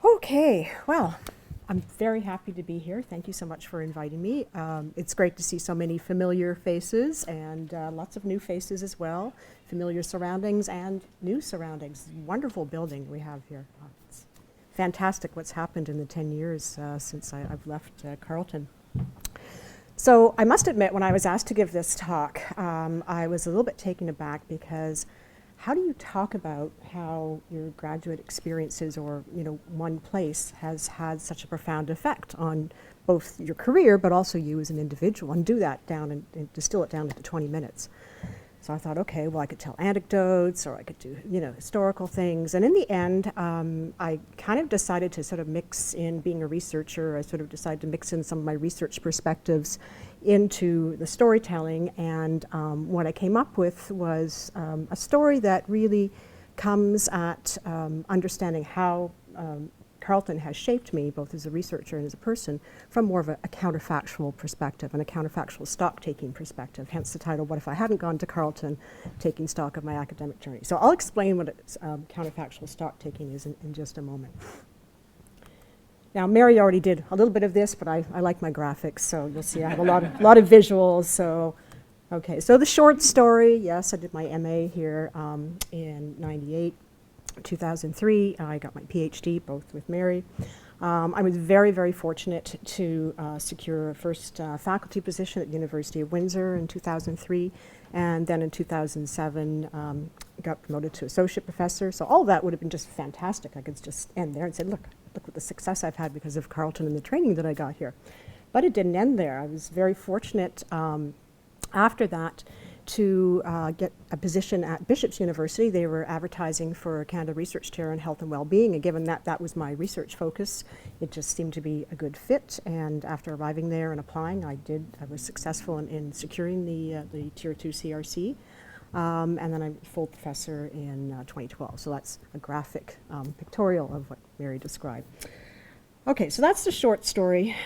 Okay, well, I'm very happy to be here. Thank you so much for inviting me. It's great to see so many familiar faces and lots of new faces as well. Familiar surroundings and new surroundings. Wonderful building we have here. It's fantastic what's happened in the 10 years since I've left Carleton. So I must admit, when I was asked to give this talk, I was a little bit taken aback because how do you talk about how your graduate experiences or one place has had such a profound effect on both your career but also you as an individual, and do that down and distill it down into 20 minutes? So I thought, okay, well, I could tell anecdotes or I could do historical things. And in the end, I kind of decided to sort of mix in being a researcher. I sort of decided to mix in some of my research perspectives into the storytelling. And what I came up with was a story that really comes at understanding how Carleton has shaped me, both as a researcher and as a person, from more of a counterfactual perspective and a counterfactual stock-taking perspective, hence the title, What If I Hadn't Gone to Carleton, Taking Stock of My Academic Journey. So I'll explain what counterfactual stock-taking is in just a moment. Now, Mary already did a little bit of this, but I like my graphics, so you'll see I have a lot of visuals. So, okay, so the short story, yes, I did my MA here in 98. 2003, I got my PhD, both with Mary. I was very, very fortunate to secure a first faculty position at the University of Windsor in 2003, and then in 2007 got promoted to associate professor. So all of that would have been just fantastic. I could just end there and say, look what the success I've had because of Carleton and the training that I got here. But it didn't end there. I was very fortunate after that to get a position at Bishop's University. They were advertising for a Canada Research Chair in Health and Wellbeing, and given that that was my research focus, it just seemed to be a good fit. And after arriving there and applying, I was successful in securing the Tier 2 CRC, and then I'm full professor in 2012. So that's a graphic pictorial of what Mary described. Okay, so that's the short story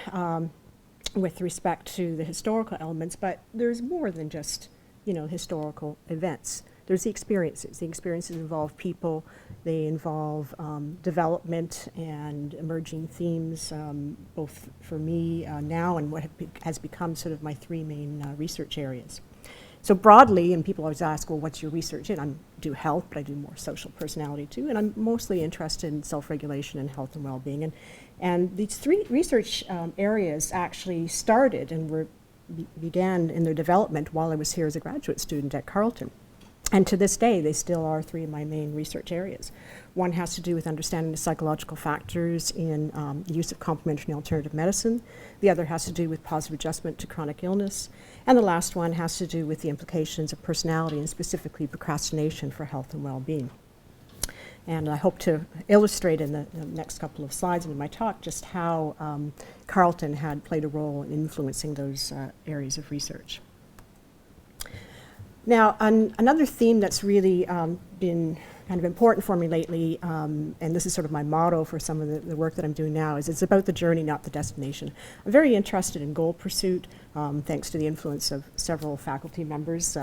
with respect to the historical elements, but there's more than just historical events. There's the experiences. The experiences involve people. They involve development and emerging themes, both for me now and what has become sort of my three main research areas. So broadly, and people always ask, well, what's your research in? I do health, but I do more social personality too, and I'm mostly interested in self-regulation and health and well-being. And these three research areas actually started and began in their development while I was here as a graduate student at Carleton. And to this day, they still are three of my main research areas. One has to do with understanding the psychological factors in the use of complementary and alternative medicine. The other has to do with positive adjustment to chronic illness. And the last one has to do with the implications of personality and specifically procrastination for health and well-being. And I hope to illustrate in the next couple of slides in my talk just how Carleton had played a role in influencing those areas of research. Now, another theme that's really been kind of important for me lately, and this is sort of my motto for some of the work that I'm doing now, is it's about the journey, not the destination. I'm very interested in goal pursuit, thanks to the influence of several faculty members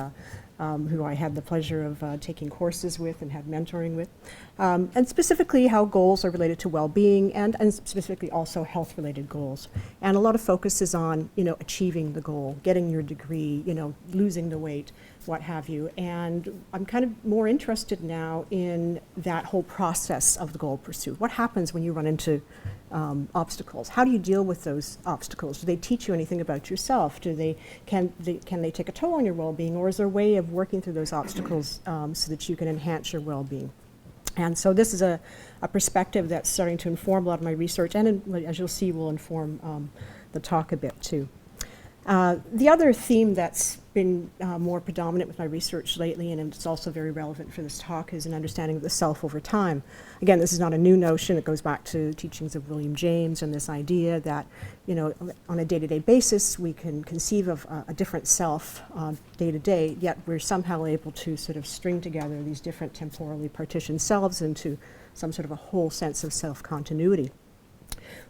who I had the pleasure of taking courses with and had mentoring with, and specifically how goals are related to well-being and specifically also health-related goals. And a lot of focus is on, achieving the goal, getting your degree, losing the weight, what have you. And I'm kind of more interested now in that whole process of the goal pursuit. What happens when you run into obstacles? How do you deal with those obstacles? Do they teach you anything about yourself? Can they take a toll on your well-being, or is there a way of working through those obstacles so that you can enhance your well-being? And so this is a perspective that's starting to inform a lot of my research, and as you'll see, will inform the talk a bit too. The other theme that's been more predominant with my research lately, and it's also very relevant for this talk, is an understanding of the self over time. Again, this is not a new notion. It goes back to teachings of William James and this idea that, on a day-to-day basis, we can conceive of a different self day to day, yet we're somehow able to sort of string together these different temporally partitioned selves into some sort of a whole sense of self-continuity.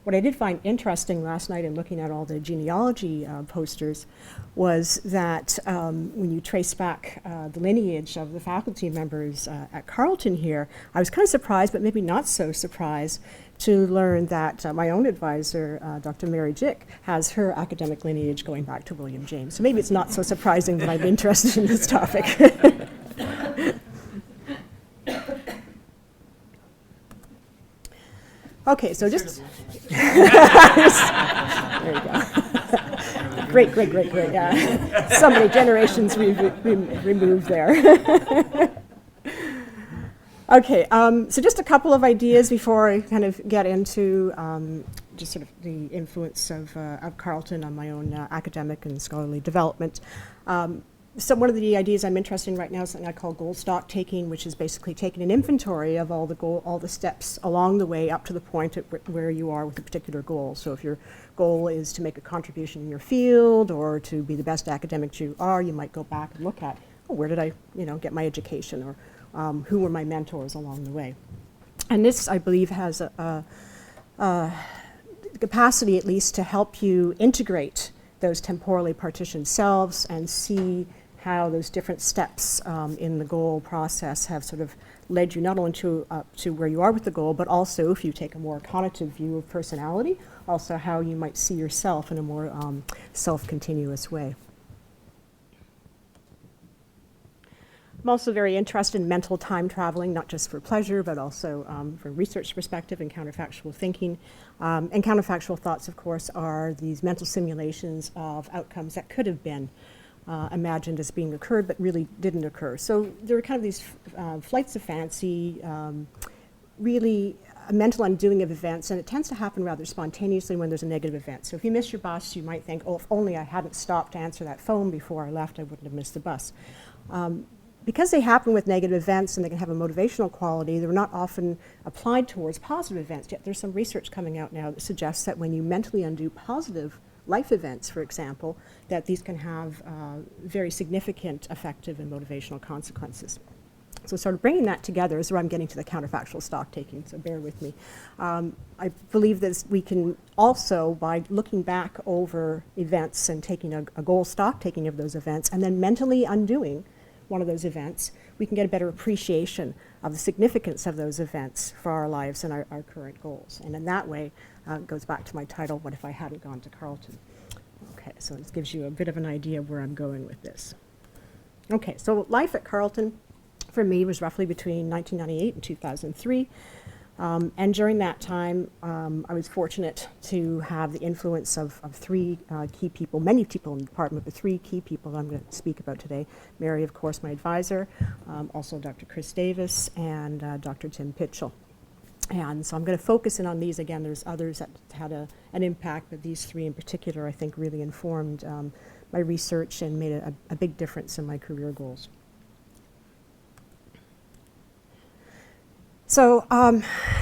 What I did find interesting last night in looking at all the genealogy posters was that when you trace back the lineage of the faculty members at Carleton here, I was kind of surprised, but maybe not so surprised, to learn that my own advisor, Dr. Mary Jick, has her academic lineage going back to William James. So maybe it's not so surprising that I'm interested in this topic. Okay, so just there you go. Great. Yeah, so many generations removed there. Okay, so just a couple of ideas before I kind of get into just sort of the influence of Carleton on my own academic and scholarly development. So one of the ideas I'm interested in right now is something I call goal stock taking, which is basically taking an inventory of all the steps along the way up to the point at where you are with a particular goal. So if your goal is to make a contribution in your field or to be the best academic you are, you might go back and look at, where did I, get my education, or who were my mentors along the way. And this, I believe, has a capacity at least to help you integrate those temporally partitioned selves and see how those different steps in the goal process have sort of led you not only to where you are with the goal, but also, if you take a more connotative view of personality, also how you might see yourself in a more self-continuous way. I'm also very interested in mental time traveling, not just for pleasure, but also from a research perspective and counterfactual thinking. And counterfactual thoughts, of course, are these mental simulations of outcomes that could have been imagined as being occurred, but really didn't occur. So there are kind of these flights of fancy, really a mental undoing of events, and it tends to happen rather spontaneously when there's a negative event. So if you miss your bus, you might think, if only I hadn't stopped to answer that phone before I left, I wouldn't have missed the bus. Because they happen with negative events and they can have a motivational quality, they're not often applied towards positive events. Yet there's some research coming out now that suggests that when you mentally undo positive life events, for example, that these can have very significant affective and motivational consequences. So sort of bringing that together is where I'm getting to the counterfactual stock taking, so bear with me. I believe that we can also, by looking back over events and taking a goal stock taking of those events and then mentally undoing one of those events, we can get a better appreciation of the significance of those events for our lives and our current goals. And in that way, it goes back to my title, What If I Hadn't Gone to Carleton? Okay, so this gives you a bit of an idea of where I'm going with this. Okay, so life at Carleton for me was roughly between 1998 and 2003. And during that time, I was fortunate to have the influence of three key people, many people in the department, but three key people that I'm going to speak about today. Mary, of course, my advisor, also Dr. Chris Davis, and Dr. Tim Pitchell. And so I'm going to focus in on these. Again, there's others that had an impact, but these three in particular, I think, really informed my research and made a big difference in my career goals. So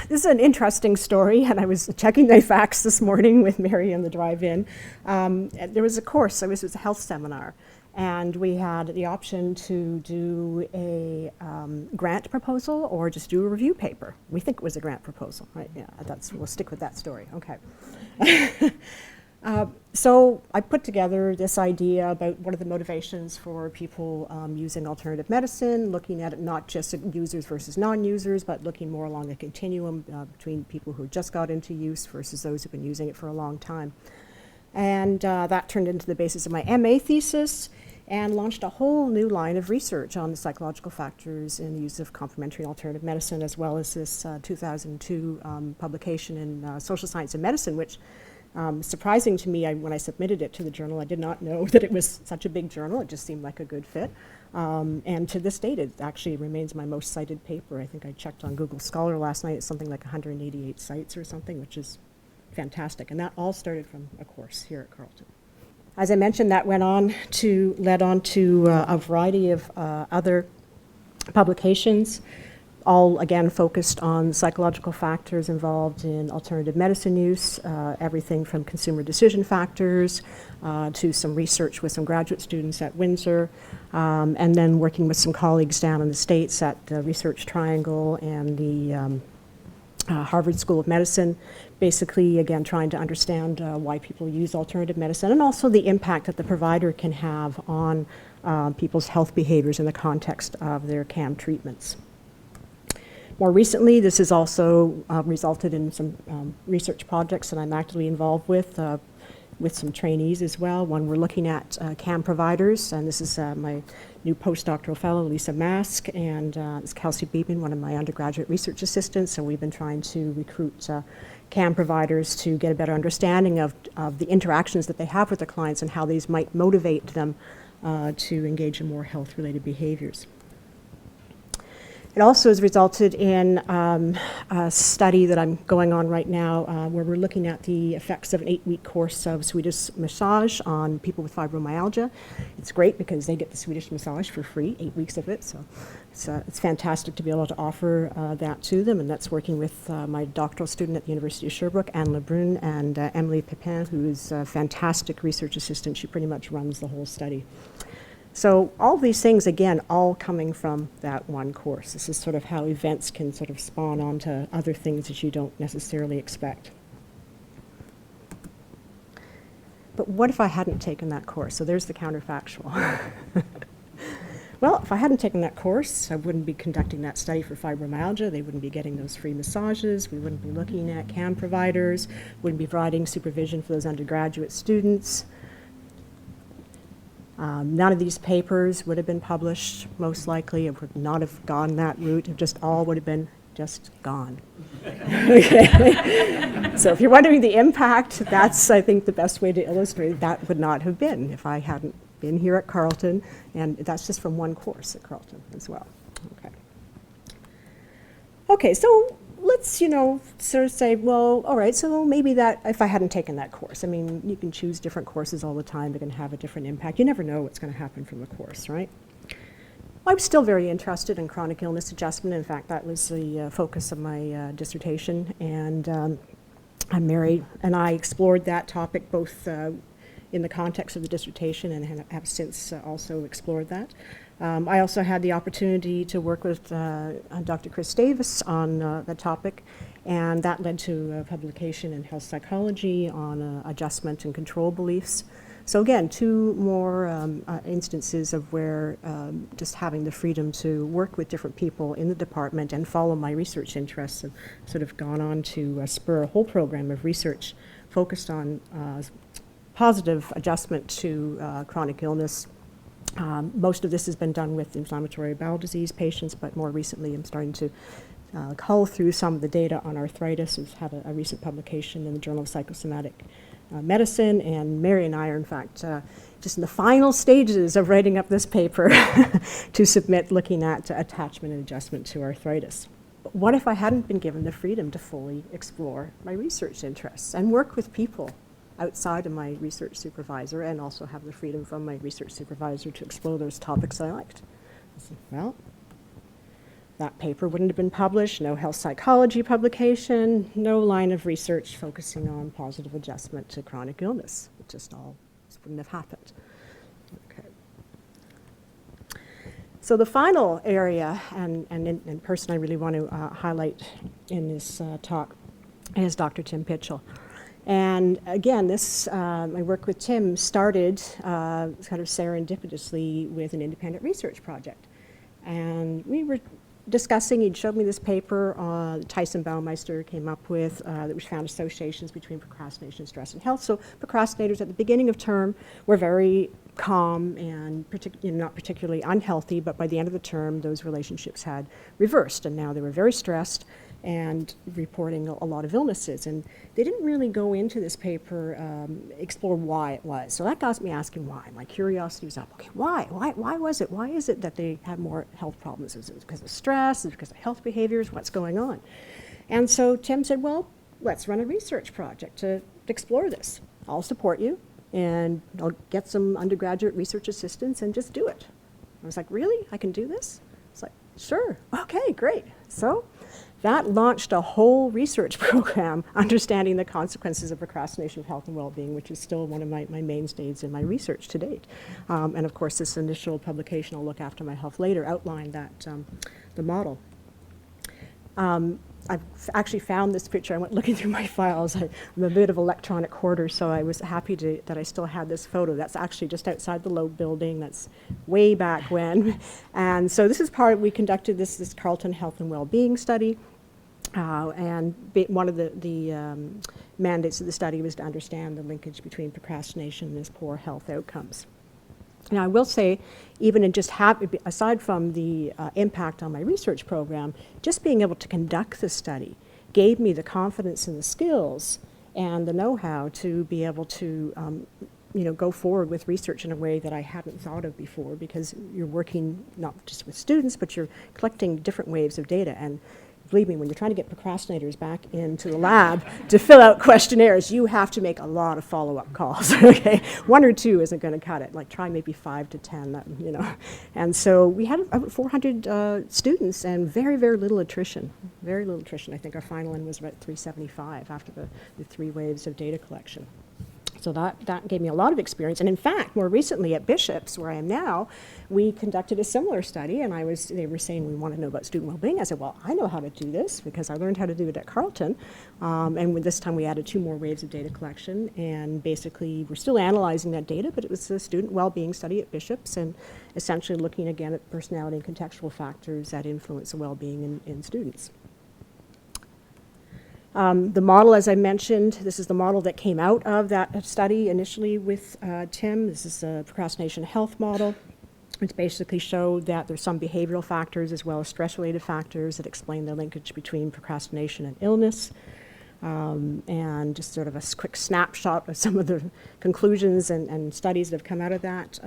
this is an interesting story, and I was checking the facts this morning with Mary on the drive-in. There was a course, it was a health seminar, and we had the option to do a grant proposal or just do a review paper. We think it was a grant proposal, right? Yeah, we'll stick with that story, okay. So I put together this idea about what are the motivations for people using alternative medicine, looking at it not just users versus non-users, but looking more along a continuum between people who just got into use versus those who've been using it for a long time. And that turned into the basis of my MA thesis and launched a whole new line of research on the psychological factors in the use of complementary alternative medicine, as well as this 2002 publication in Social Science and Medicine, which surprising to me, when I submitted it to the journal, I did not know that it was such a big journal. It just seemed like a good fit. And to this date, it actually remains my most cited paper. I think I checked on Google Scholar last night. It's something like 188 sites or something, which is fantastic. And that all started from a course here at Carleton. As I mentioned, that led on to a variety of other publications, all again focused on psychological factors involved in alternative medicine use, everything from consumer decision factors to some research with some graduate students at Windsor, and then working with some colleagues down in the States at the Research Triangle and the Harvard School of Medicine, basically, again, trying to understand why people use alternative medicine and also the impact that the provider can have on people's health behaviors in the context of their CAM treatments. More recently, this has also resulted in some research projects that I'm actively involved with some trainees as well. One, we're looking at CAM providers, and this is my new postdoctoral fellow, Lisa Mask, and it's Kelsey Beeman, one of my undergraduate research assistants, so we've been trying to recruit CAM providers to get a better understanding of the interactions that they have with their clients and how these might motivate them to engage in more health-related behaviors. It also has resulted in a study that I'm going on right now where we're looking at the effects of an 8-week course of Swedish massage on people with fibromyalgia. It's great because they get the Swedish massage for free, 8 weeks of it, so it's fantastic to be able to offer that to them, and that's working with my doctoral student at the University of Sherbrooke, Anne Lebrun, and Emily Pepin, who's a fantastic research assistant. She pretty much runs the whole study. So all these things, again, all coming from that one course. This is sort of how events can sort of spawn onto other things that you don't necessarily expect. But what if I hadn't taken that course? So there's the counterfactual. Well, if I hadn't taken that course, I wouldn't be conducting that study for fibromyalgia. They wouldn't be getting those free massages. We wouldn't be looking at CAM providers. Wouldn't be providing supervision for those undergraduate students. None of these papers would have been published, most likely. It would not have gone that route. It just all would have been just gone. Okay. So if you're wondering the impact, that's, I think, the best way to illustrate that would not have been if I hadn't been here at Carleton, and that's just from one course at Carleton as well. Okay. Okay, so let's, sort of say, well, all right, so maybe that, if I hadn't taken that course, I mean, you can choose different courses all the time. They're going to have a different impact. You never know what's going to happen from the course, right? I'm still very interested in chronic illness adjustment. In fact, that was the focus of my dissertation, and I'm married, and I explored that topic both in the context of the dissertation and have since also explored that. I also had the opportunity to work with Dr. Chris Davis on the topic, and that led to a publication in Health Psychology on adjustment and control beliefs. So again, two more instances of where just having the freedom to work with different people in the department and follow my research interests have sort of gone on to spur a whole program of research focused on positive adjustment to chronic illness. Most of this has been done with inflammatory bowel disease patients, but more recently I'm starting to cull through some of the data on arthritis. We've had a recent publication in the Journal of Psychosomatic Medicine, and Mary and I are, in fact, just in the final stages of writing up this paper to submit looking at attachment and adjustment to arthritis. But what if I hadn't been given the freedom to fully explore my research interests and work with people outside of my research supervisor and also have the freedom from my research supervisor to explore those topics I liked? I said, well, that paper wouldn't have been published, no health psychology publication, no line of research focusing on positive adjustment to chronic illness. It just wouldn't have happened. Okay. So the final area and person I really want to highlight in this talk is Dr. Tim Pitchell. And again, my work with Tim started kind of serendipitously with an independent research project. And we were discussing, he'd showed me this paper Tyson Baumeister came up with that was found associations between procrastination, stress, and health. So procrastinators at the beginning of term were very calm and not particularly unhealthy, but by the end of the term, those relationships had reversed, and now they were very stressed and reporting a lot of illnesses. And they didn't really go into this paper, explore why it was. So that got me asking why. My curiosity was up. Okay, why? Why was it? Why is it that they have more health problems? Is it because of stress? Is it because of health behaviors? What's going on? And so Tim said, well, let's run a research project to explore this. I'll support you, and I'll get some undergraduate research assistants and just do it. I was like, really? I can do this? It's like, sure. Okay, great. So that launched a whole research program, understanding the consequences of procrastination of health and well-being, which is still one of my mainstays in my research to date. And of course, this initial publication, I'll Look After My Health Later, outlined that, the model. I've actually found this picture. I went looking through my files. I'm a bit of an electronic hoarder, so I was happy that I still had this photo. That's actually just outside the Loeb building. That's way back when. And so this is we conducted this Carleton Health and Wellbeing study. And one of the mandates of the study was to understand the linkage between procrastination and its poor health outcomes. Now, I will say, even in just aside from the impact on my research program, just being able to conduct the study gave me the confidence and the skills and the know-how to be able to go forward with research in a way that I hadn't thought of before, because you're working not just with students, but you're collecting different waves of data. And believe me, when you're trying to get procrastinators back into the lab to fill out questionnaires, you have to make a lot of follow-up calls, okay? 1 or 2 isn't going to cut it. Like, try maybe 5 to 10, And so we had about 400 students and very, very little attrition. Very little attrition. I think our final one was about 375 after the 3 waves of data collection. So that gave me a lot of experience. And in fact, more recently at Bishop's, where I am now, we conducted a similar study, and they were saying, we want to know about student well-being. I said, well, I know how to do this because I learned how to do it at Carleton. And this time we added 2 more waves of data collection, and basically we're still analyzing that data, but it was a student well-being study at Bishop's, and essentially looking again at personality and contextual factors that influence the well-being in students. The model, as I mentioned, this is the model that came out of that study initially with Tim. This is a Procrastination-health Model. It basically showed that there's some behavioral factors as well as stress-related factors that explain the linkage between procrastination and illness. And just sort of a quick snapshot of some of the conclusions and studies that have come out of that.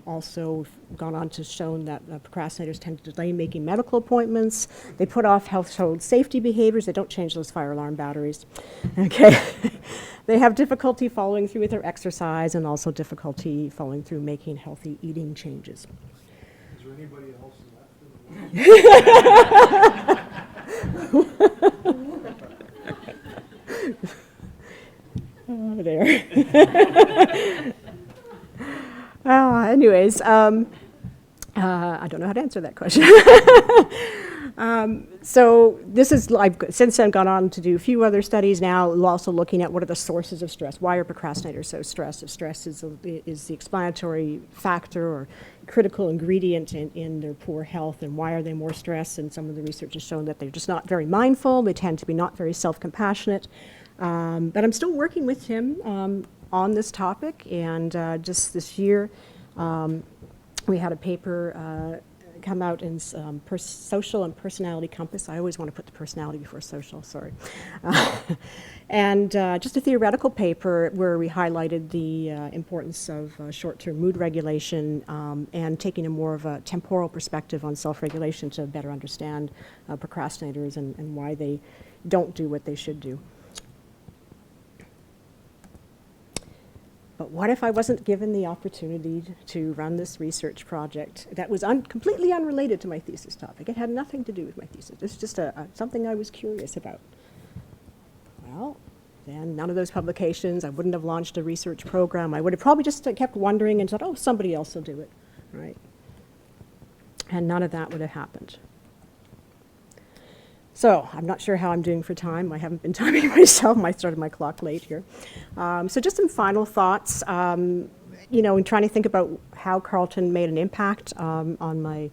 Also gone on to show that procrastinators tend to delay making medical appointments. They put off household safety behaviors. They don't change those fire alarm batteries. Okay. They have difficulty following through with their exercise, and also difficulty following through making healthy eating changes. Is there anybody else in that? Oh, there. Anyways, I don't know how to answer that question. So this is, I've since then gone on to do a few other studies now, also looking at what are the sources of stress. Why are procrastinators so stressed? If stress is the explanatory factor or critical ingredient in their poor health, and why are they more stressed? And some of the research has shown that they're just not very mindful. They tend to be not very self-compassionate. But I'm still working with him on this topic, and just this year we had a paper come out in Social and Personality Compass. I always want to put the personality before social, sorry. And just a theoretical paper where we highlighted the importance of short-term mood regulation and taking a more of a temporal perspective on self-regulation to better understand procrastinators and why they don't do what they should do. But what if I wasn't given the opportunity to run this research project that was completely unrelated to my thesis topic? It had nothing to do with my thesis. It's just something I was curious about. Well, then none of those publications, I wouldn't have launched a research program. I would have probably just kept wondering and said, oh, somebody else will do it, right? And none of that would have happened. So I'm not sure how I'm doing for time. I haven't been timing myself. I started my clock late here. So just some final thoughts. In trying to think about how Carleton made an impact on my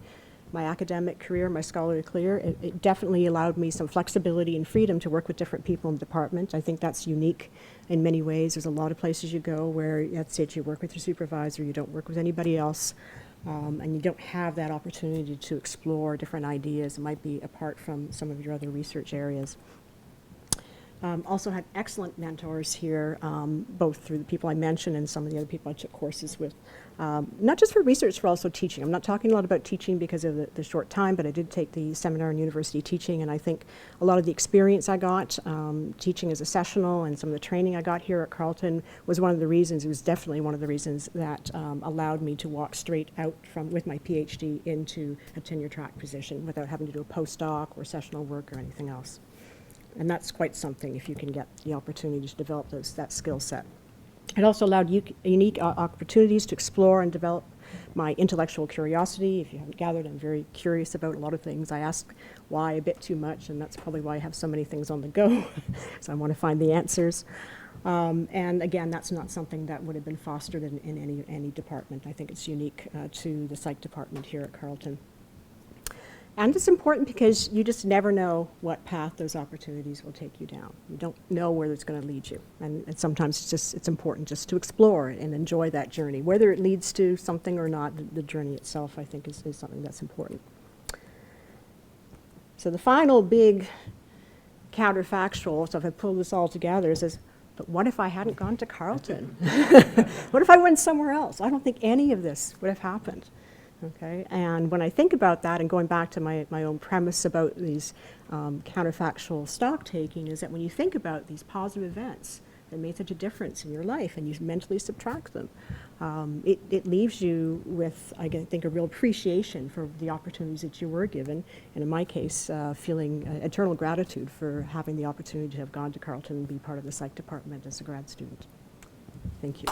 academic career, my scholarly career, it definitely allowed me some flexibility and freedom to work with different people in the department. I think that's unique in many ways. There's a lot of places you go where, let's say, you work with your supervisor, you don't work with anybody else. And you don't have that opportunity to explore different ideas. It might be apart from some of your other research areas. Also had excellent mentors here, both through the people I mentioned and some of the other people I took courses with. Not just for research, for also teaching. I'm not talking a lot about teaching because of the short time, but I did take the seminar in university teaching, and I think a lot of the experience I got teaching as a sessional and some of the training I got here at Carleton was one of the reasons, it was definitely one of the reasons that allowed me to walk straight out with my PhD into a tenure track position without having to do a postdoc or sessional work or anything else. And that's quite something if you can get the opportunity to develop that skill set. It also allowed unique opportunities to explore and develop my intellectual curiosity. If you haven't gathered, I'm very curious about a lot of things. I ask why a bit too much, and that's probably why I have so many things on the go. So I want to find the answers. And again, that's not something that would have been fostered in any department. I think it's unique to the psych department here at Carleton. And it's important because you just never know what path those opportunities will take you down. You don't know where it's going to lead you. And sometimes it's important just to explore and enjoy that journey. Whether it leads to something or not, the journey itself, I think, is something that's important. So the final big counterfactual, so if I pull this all together, is but what if I hadn't gone to Carleton? What if I went somewhere else? I don't think any of this would have happened. Okay, and when I think about that, and going back to my own premise about these counterfactual stock taking, is that when you think about these positive events that made such a difference in your life and you mentally subtract them, it leaves you with, I think, a real appreciation for the opportunities that you were given, and in my case, feeling eternal gratitude for having the opportunity to have gone to Carleton and be part of the psych department as a grad student. Thank you.